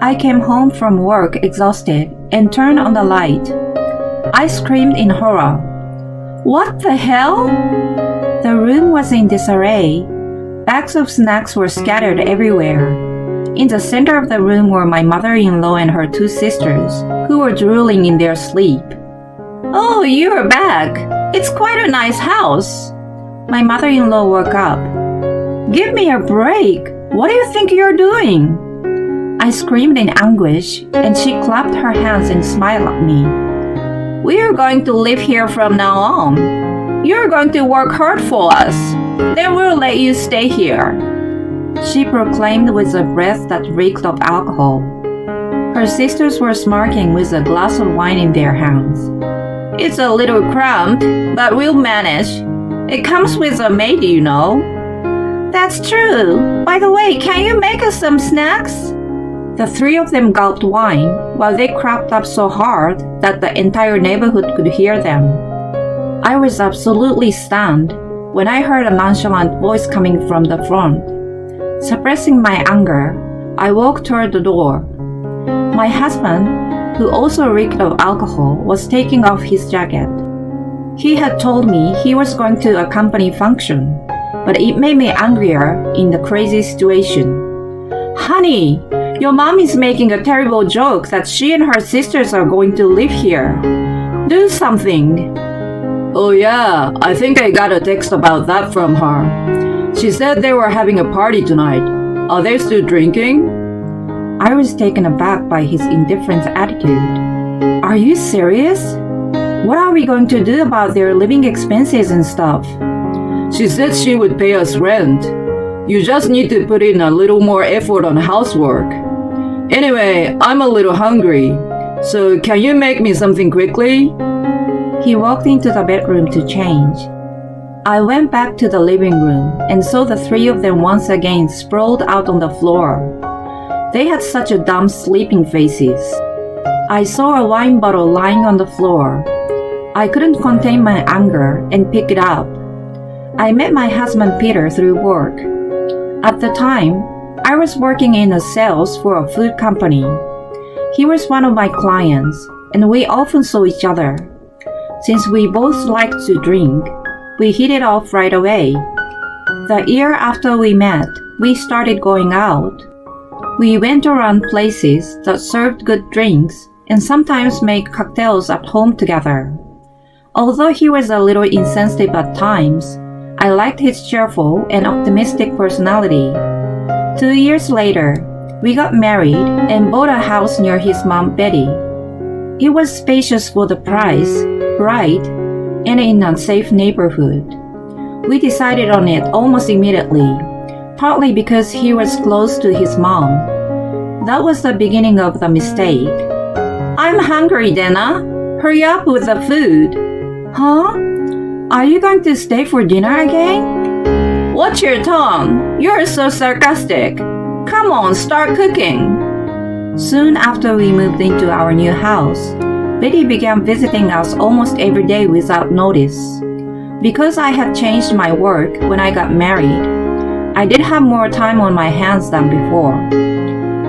I came home from work exhausted and turned on the light. I screamed in horror. What the hell? The room was in disarray. Bags of snacks were scattered everywhere. In the center of the room were my mother-in-law and her two sisters, who were drooling in their sleep. Oh, you're back. It's quite a nice house. My mother-in-law woke up. Give me a break. What do you think you're doing? I screamed in anguish, and she clapped her hands and smiled at me. We're going to live here from now on. You're going to work hard for us. Then we'll let you stay here. She proclaimed with a breath that reeked of alcohol. Her sisters were smirking with a glass of wine in their hands. It's a little cramped, but we'll manage. It comes with a maid, you know. That's true. By the way, can you make us some snacks? The three of them gulped wine while they crapped up so hard that the entire neighborhood could hear them. I was absolutely stunned when I heard a nonchalant voice coming from the front. Suppressing my anger, I walked toward the door. My husband, who also reeked of alcohol, was taking off his jacket. He had told me he was going to a company function, but it made me angrier in the crazy situation. Honey, your mom is making a terrible joke that she and her sisters are going to live here. Do something. Oh yeah, I think I got a text about that from her. She said they were having a party tonight. Are they still drinking? I was taken aback by his indifferent attitude. Are you serious? What are we going to do about their living expenses and stuff? She said she would pay us rent. You just need to put in a little more effort on housework. Anyway, I'm a little hungry, so can you make me something quickly? He walked into the bedroom to change. I went back to the living room and saw the three of them once again sprawled out on the floor. They had such a dumb sleeping faces. I saw a wine bottle lying on the floor. I couldn't contain my anger and pick it up. I met my husband Peter through work. At the time, I was working in the sales for a food company. He was one of my clients, and we often saw each other. Since we both liked to drink, we hit it off right away. The year after we met, we started going out. We went around places that served good drinks and sometimes made cocktails at home together. Although he was a little insensitive at times, I liked his cheerful and optimistic personality. 2 years later, we got married and bought a house near his mom, Betty. It was spacious for the price, bright, and in a safe neighborhood. We decided on it almost immediately, partly because he was close to his mom. That was the beginning of the mistake. I'm hungry, Dana. Hurry up with the food. Huh? Are you going to stay for dinner again? Watch your tongue. You're so sarcastic. Come on, start cooking. Soon after we moved into our new house, Betty began visiting us almost every day without notice. Because I had changed my work when I got married, I did have more time on my hands than before.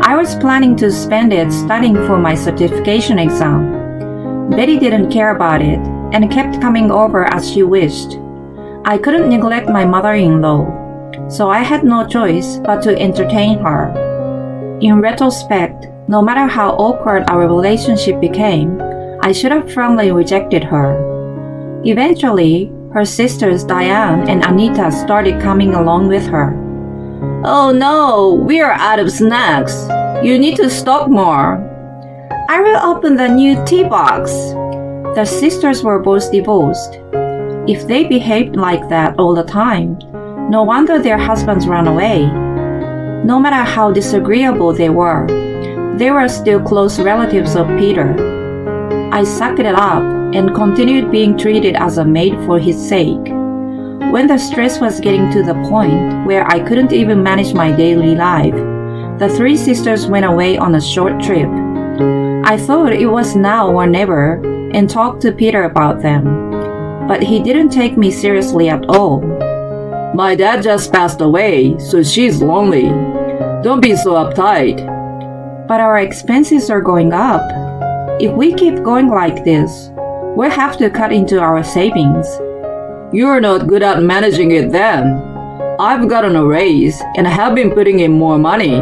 I was planning to spend it studying for my certification exam. Betty didn't care about it and kept coming over as she wished. I couldn't neglect my mother-in-law, so I had no choice but to entertain her. In retrospect, no matter how awkward our relationship became, I should have firmly rejected her. Eventually, her sisters Diane and Anita started coming along with her. Oh no, we are out of snacks. You need to stock more. I will open the new tea box. The sisters were both divorced. If they behaved like that all the time, no wonder their husbands ran away. No matter how disagreeable they were still close relatives of Peter. I sucked it up and continued being treated as a maid for his sake. When the stress was getting to the point where I couldn't even manage my daily life, the three sisters went away on a short trip. I thought it was now or never and talked to Peter about them, but he didn't take me seriously at all. My dad just passed away, so she's lonely. Don't be so uptight. But our expenses are going up. If we keep going like this, we'll have to cut into our savings. You're not good at managing it then. I've gotten a raise and have been putting in more money.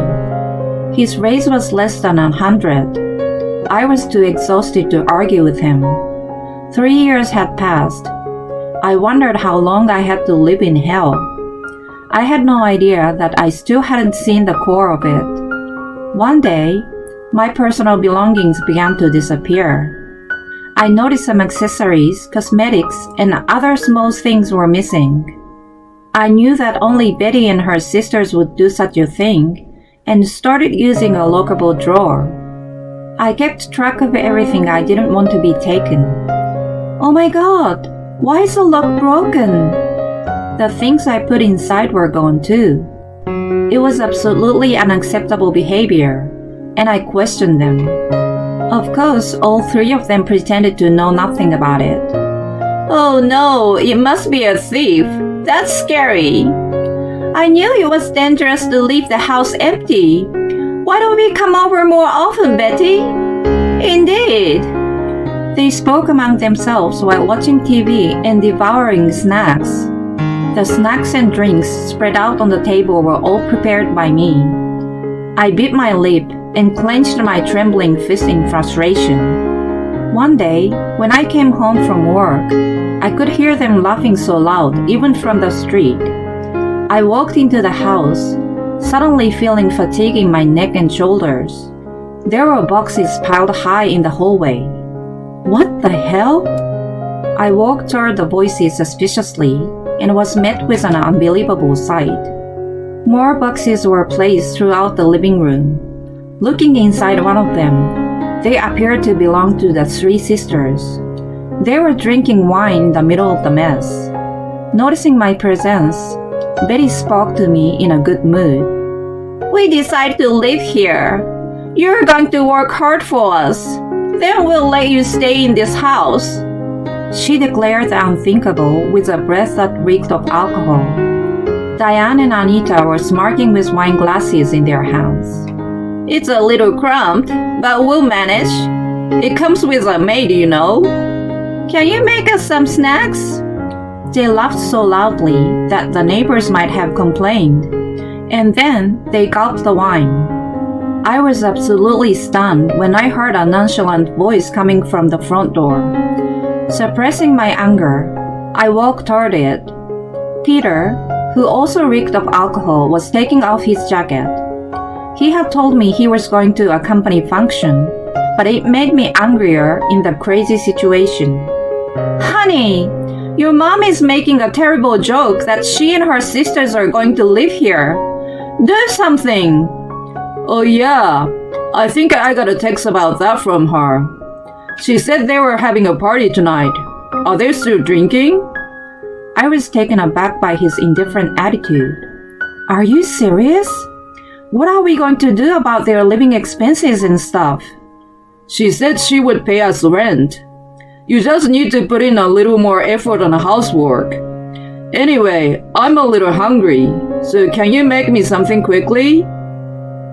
His raise was less than 100. I was too exhausted to argue with him. 3 years had passed. I wondered how long I had to live in hell. I had no idea that I still hadn't seen the core of it. One day, my personal belongings began to disappear. I noticed some accessories, cosmetics, and other small things were missing. I knew that only Betty and her sisters would do such a thing, and started using a lockable drawer. I kept track of everything I didn't want to be taken. Oh my god, why is the lock broken? The things I put inside were gone too. It was absolutely unacceptable behavior, and I questioned them. Of course, all 3 of them pretended to know nothing about it. Oh no, it must be a thief. That's scary. I knew it was dangerous to leave the house empty. Why don't we come over more often, Betty? Indeed. They spoke among themselves while watching TV and devouring snacks. The snacks and drinks spread out on the table were all prepared by me. I bit my lip and clenched my trembling fist in frustration. One day, when I came home from work, I could hear them laughing so loud, even from the street. I walked into the house, suddenly feeling fatigue in my neck and shoulders. There were boxes piled high in the hallway. What the hell? I walked toward the voices suspiciously and was met with an unbelievable sight. More boxes were placed throughout the living room. Looking inside one of them, they appeared to belong to the 3 sisters. They were drinking wine in the middle of the mess. Noticing my presence, Betty spoke to me in a good mood. We decided to live here. You're going to work hard for us. Then we'll let you stay in this house. She declared the unthinkable with a breath that reeked of alcohol. Diane and Anita were smirking with wine glasses in their hands. It's a little cramped, but we'll manage. It comes with a maid, you know. Can you make us some snacks? They laughed so loudly that the neighbors might have complained, and then they gulped the wine. I was absolutely stunned when I heard a nonchalant voice coming from the front door. Suppressing my anger, I walked toward it. Peter, who also reeked of alcohol, was taking off his jacket. He had told me he was going to a company function, but it made me angrier in the crazy situation. Honey, your mom is making a terrible joke that she and her sisters are going to live here. Do something. Oh yeah, I think I got a text about that from her. She said they were having a party tonight. Are they still drinking? I was taken aback by his indifferent attitude. Are you serious? What are we going to do about their living expenses and stuff? She said she would pay us rent. You just need to put in a little more effort on housework. Anyway, I'm a little hungry, so can you make me something quickly?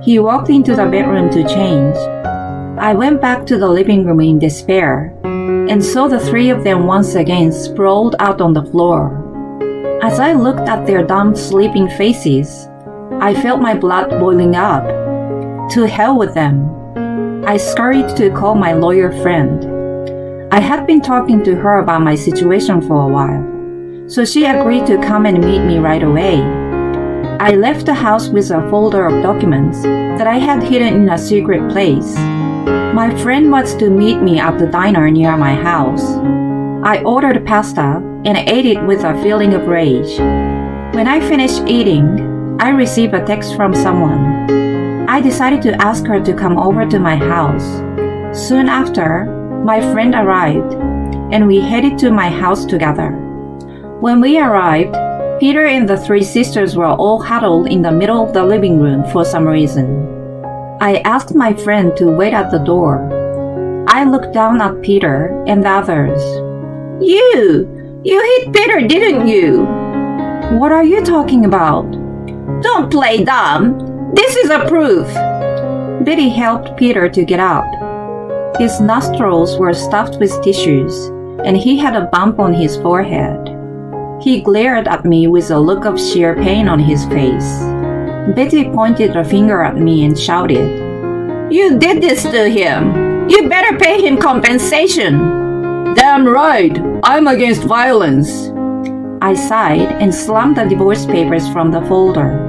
He walked into the bedroom to change. I went back to the living room in despair and saw the 3 of them once again sprawled out on the floor. As I looked at their dumb, sleeping faces, I felt my blood boiling up. To hell with them. I scurried to call my lawyer friend. I had been talking to her about my situation for a while, so she agreed to come and meet me right away. I left the house with a folder of documents that I had hidden in a secret place. My friend was to meet me at the diner near my house. I ordered pasta and ate it with a feeling of rage. When I finished eating, I received a text from someone. I decided to ask her to come over to my house. Soon after, my friend arrived, and we headed to my house together. When we arrived, Peter and the 3 sisters were all huddled in the middle of the living room for some reason. I asked my friend to wait at the door. I looked down at Peter and the others. You hit Peter, didn't you? What are you talking about? Don't play dumb. This is a proof. Betty helped Peter to get up. His nostrils were stuffed with tissues, and he had a bump on his forehead. He glared at me with a look of sheer pain on his face. Betty pointed a finger at me and shouted, "You did this to him! You better pay him compensation!" Damn right! I'm against violence. I sighed and slammed the divorce papers from the folder.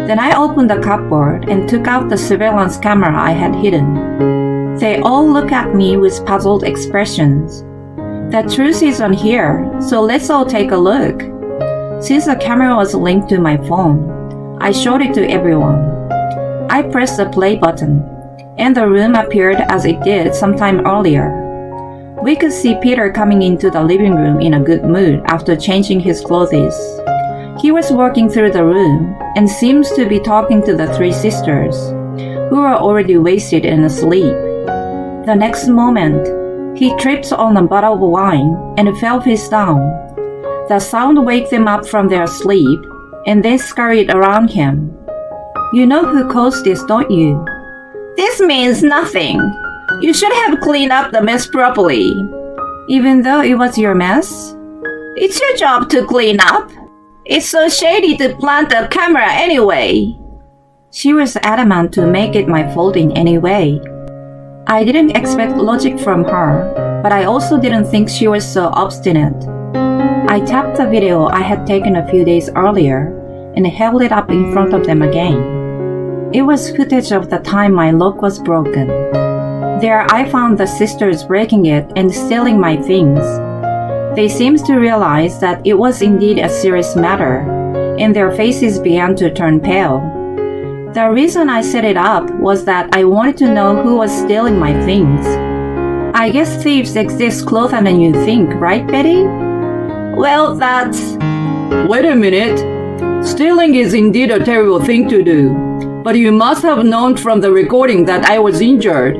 Then I opened the cupboard and took out the surveillance camera I had hidden. They all looked at me with puzzled expressions. The truth is on here, so let's all take a look. Since the camera was linked to my phone, I showed it to everyone. I pressed the play button, and the room appeared as it did sometime earlier. We could see Peter coming into the living room in a good mood after changing his clothes. He was walking through the room and seems to be talking to the three sisters, who were already wasted and asleep. The next moment, he tripped on a bottle of wine and fell face down. The sound waked them up from their sleep, and they scurried around him. You know who caused this, don't you? This means nothing. You should have cleaned up the mess properly. Even though it was your mess? It's your job to clean up. It's so shady to plant a camera anyway. She was adamant to make it my fault in any way. I didn't expect logic from her, but I also didn't think she was so obstinate. I tapped the video I had taken a few days earlier and held it up in front of them again. It was footage of the time my lock was broken. There I found the sisters breaking it and stealing my things. They seemed to realize that it was indeed a serious matter, and their faces began to turn pale. The reason I set it up was that I wanted to know who was stealing my things. I guess thieves exist closer than you think, right, Betty? Well, that's... Wait a minute. Stealing is indeed a terrible thing to do, but you must have known from the recording that I was injured.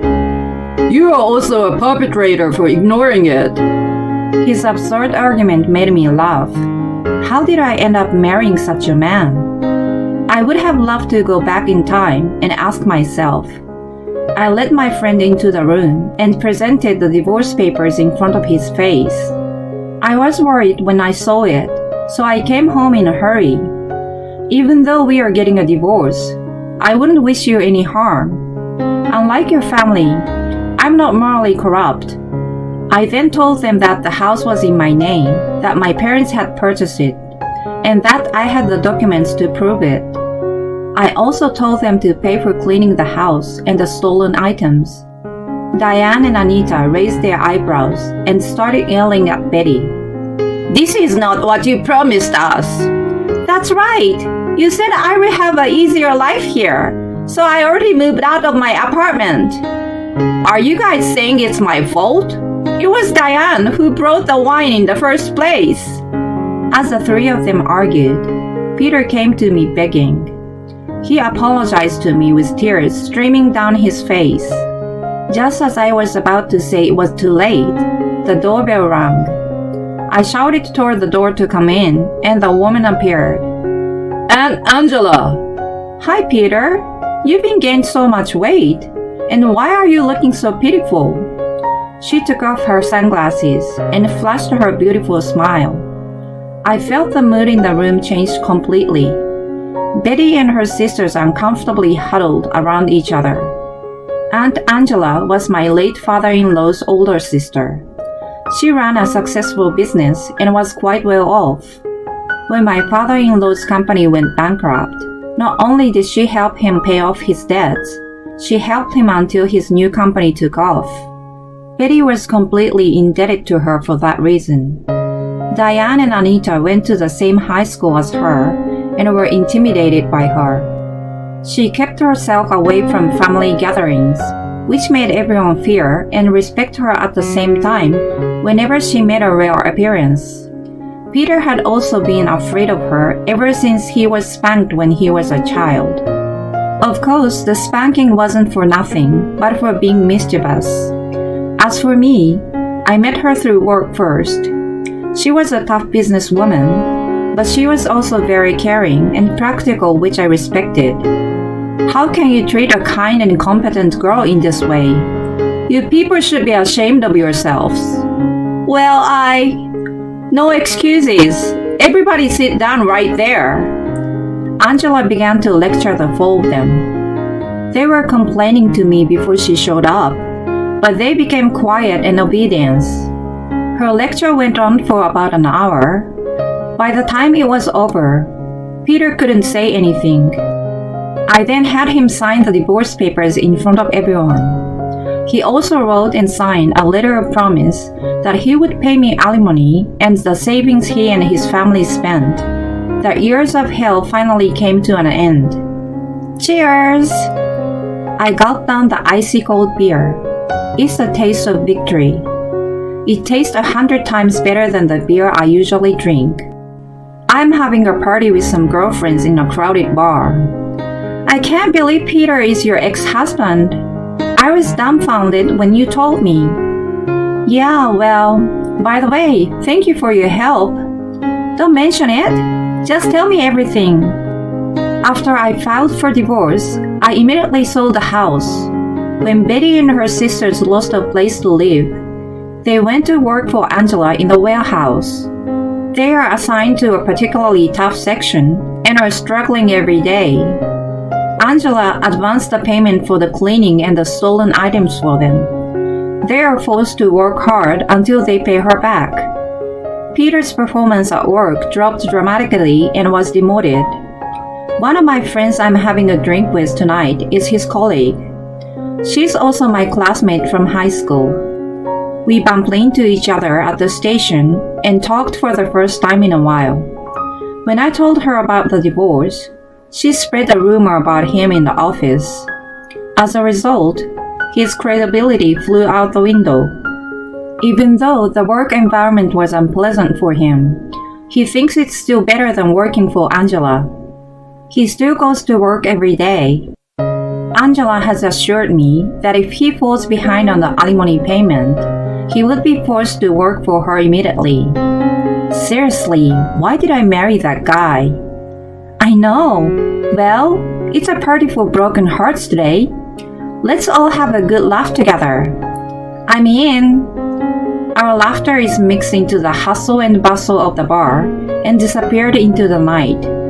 You are also a perpetrator for ignoring it. His absurd argument made me laugh. How did I end up marrying such a man? I would have loved to go back in time and ask myself. I led my friend into the room and presented the divorce papers in front of his face. I was worried when I saw it, so I came home in a hurry. Even though we are getting a divorce, I wouldn't wish you any harm. Unlike your family, I'm not morally corrupt. I then told them that the house was in my name, that my parents had purchased it, and that I had the documents to prove it. I also told them to pay for cleaning the house and the stolen items. Diane and Anita raised their eyebrows and started yelling at Betty. This is not what you promised us. That's right. You said I would have an easier life here, so I already moved out of my apartment. Are you guys saying it's my fault? It was Diane who brought the wine in the first place. As the three of them argued, Peter came to me begging. He apologized to me with tears streaming down his face. Just as I was about to say it was too late, the doorbell rang. I shouted toward the door to come in, and the woman appeared. Aunt Angela! Hi, Peter. You've been gained so much weight. And why are you looking so pitiful? She took off her sunglasses and flashed her beautiful smile. I felt the mood in the room changed completely. Betty and her sisters uncomfortably huddled around each other. Aunt Angela was my late father-in-law's older sister. She ran a successful business and was quite well off. When my father-in-law's company went bankrupt, not only did she help him pay off his debts, she helped him until his new company took off. Betty was completely indebted to her for that reason. Diane and Anita went to the same high school as her and were intimidated by her. She kept herself away from family gatherings, which made everyone fear and respect her at the same time whenever she made a rare appearance. Peter had also been afraid of her ever since he was spanked when he was a child. Of course, the spanking wasn't for nothing, but for being mischievous. As for me, I met her through work first. She was a tough businesswoman, but she was also very caring and practical, which I respected. How can you treat a kind and competent girl in this way? You people should be ashamed of yourselves. Well, No excuses. Everybody sit down right there. Angela began to lecture the four of them. They were complaining to me before she showed up, but they became quiet and obedient. Her lecture went on for about an hour. By the time it was over, Peter couldn't say anything. I then had him sign the divorce papers in front of everyone. He also wrote and signed a letter of promise that he would pay me alimony and the savings he and his family spent. The years of hell finally came to an end. Cheers! I gulped down the icy cold beer. It's the taste of victory. It tastes 100 times better than the beer I usually drink. I'm having a party with some girlfriends in a crowded bar. I can't believe Peter is your ex-husband. I was dumbfounded when you told me. Yeah, well, by the way, thank you for your help. Don't mention it. Just tell me everything. After I filed for divorce, I immediately sold the house. When Betty and her sisters lost a place to live, they went to work for Angela in the warehouse. They are assigned to a particularly tough section and are struggling every day. Angela advanced the payment for the cleaning and the stolen items for them. They are forced to work hard until they pay her back. Peter's performance at work dropped dramatically and was demoted. One of my friends I'm having a drink with tonight is his colleague. She's also my classmate from high school. We bumped into each other at the station and talked for the first time in a while. When I told her about the divorce, she spread a rumor about him in the office. As a result, his credibility flew out the window. Even though the work environment was unpleasant for him, he thinks it's still better than working for Angela. He still goes to work every day. Angela has assured me that if he falls behind on the alimony payment, he would be forced to work for her immediately. Seriously, why did I marry that guy? I know. Well, it's a party for broken hearts today. Let's all have a good laugh together. I'm in. Our laughter is mixed into the hustle and bustle of the bar and disappeared into the night.